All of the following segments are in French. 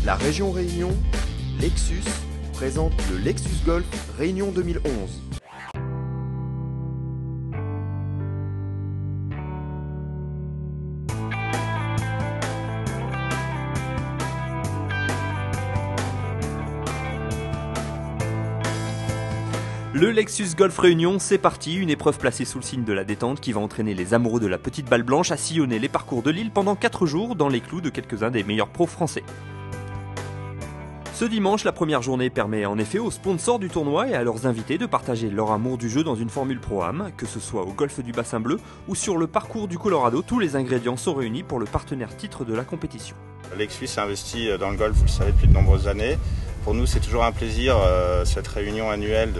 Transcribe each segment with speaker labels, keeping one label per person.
Speaker 1: La région Réunion, Lexus, présente le Lexus Golf Réunion 2011.
Speaker 2: Le Lexus Golf Réunion, c'est parti, une épreuve placée sous le signe de la détente qui va entraîner les amoureux de la petite balle blanche à sillonner les parcours de l'île pendant 4 jours dans les clous de quelques-uns des meilleurs pros français. Ce dimanche, la première journée permet en effet aux sponsors du tournoi et à leurs invités de partager leur amour du jeu dans une formule Pro-Am, que ce soit au golf du Bassin Bleu ou sur le parcours du Colorado, tous les ingrédients sont réunis pour le partenaire titre de la compétition.
Speaker 3: Lexus a investi dans le golf, vous le savez, depuis de nombreuses années. Pour nous, c'est toujours un plaisir, cette réunion annuelle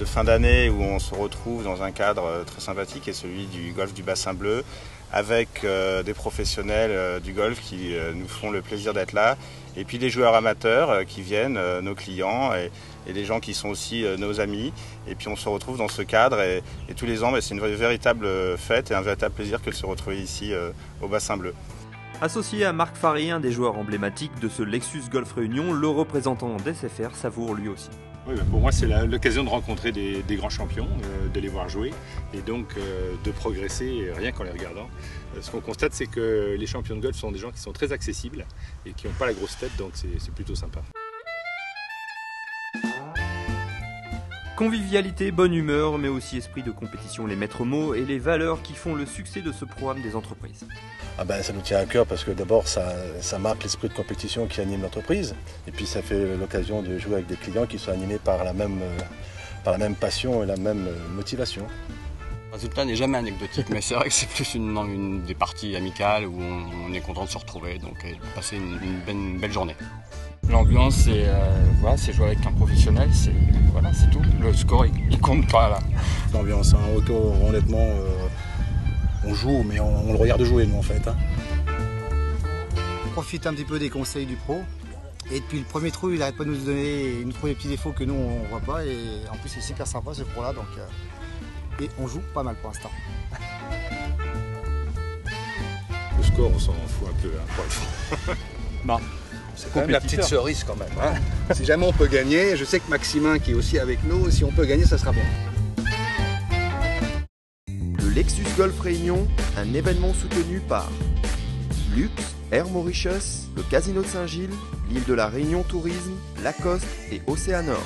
Speaker 3: de fin d'année où on se retrouve dans un cadre très sympathique, et celui du golf du Bassin Bleu, avec des professionnels du golf qui nous font le plaisir d'être là, et puis des joueurs amateurs qui viennent, nos clients, et des gens qui sont aussi nos amis. Et puis on se retrouve dans ce cadre, et tous les ans, c'est une véritable fête et un véritable plaisir que de se retrouver ici au Bassin Bleu.
Speaker 2: Associé à Marc Farry, un des joueurs emblématiques de ce Lexus Golf Réunion, le représentant d'SFR savoure lui aussi.
Speaker 4: Oui, pour moi, c'est l'occasion de rencontrer des grands champions, de les voir jouer et donc de progresser rien qu'en les regardant. Ce qu'on constate, c'est que les champions de golf sont des gens qui sont très accessibles et qui n'ont pas la grosse tête, donc c'est plutôt sympa.
Speaker 2: Convivialité, bonne humeur, mais aussi esprit de compétition, les maîtres mots et les valeurs qui font le succès de ce programme des entreprises.
Speaker 5: Ça nous tient à cœur parce que d'abord ça marque l'esprit de compétition qui anime l'entreprise, et puis ça fait l'occasion de jouer avec des clients qui sont animés par la même passion et la même motivation.
Speaker 6: Le résultat n'est jamais anecdotique, mais c'est vrai que c'est plus une des parties amicales où on est content de se retrouver, donc passer une belle journée.
Speaker 7: L'ambiance, c'est jouer avec un professionnel, c'est tout. Le score, il compte pas là.
Speaker 5: L'ambiance, honnêtement, on joue, mais on le regarde jouer, nous, en fait.
Speaker 8: On profite un petit peu des conseils du pro. Et depuis le premier trou, il n'arrête pas de nous donner des petits défauts que nous, on ne voit pas. Et en plus, c'est super sympa, ce pro-là. Et on joue pas mal pour l'instant.
Speaker 4: Le score, on s'en fout un peu, pour le fond.
Speaker 9: Bon. C'est quand même la petite cerise quand même. Hein. Si jamais on peut gagner, je sais que Maximin qui est aussi avec nous, si on peut gagner, ça sera bon.
Speaker 1: Le Lexus Golf Réunion, un événement soutenu par Lux, Air Mauritius, le Casino de Saint-Gilles, l'île de la Réunion Tourisme, Lacoste et Océanor.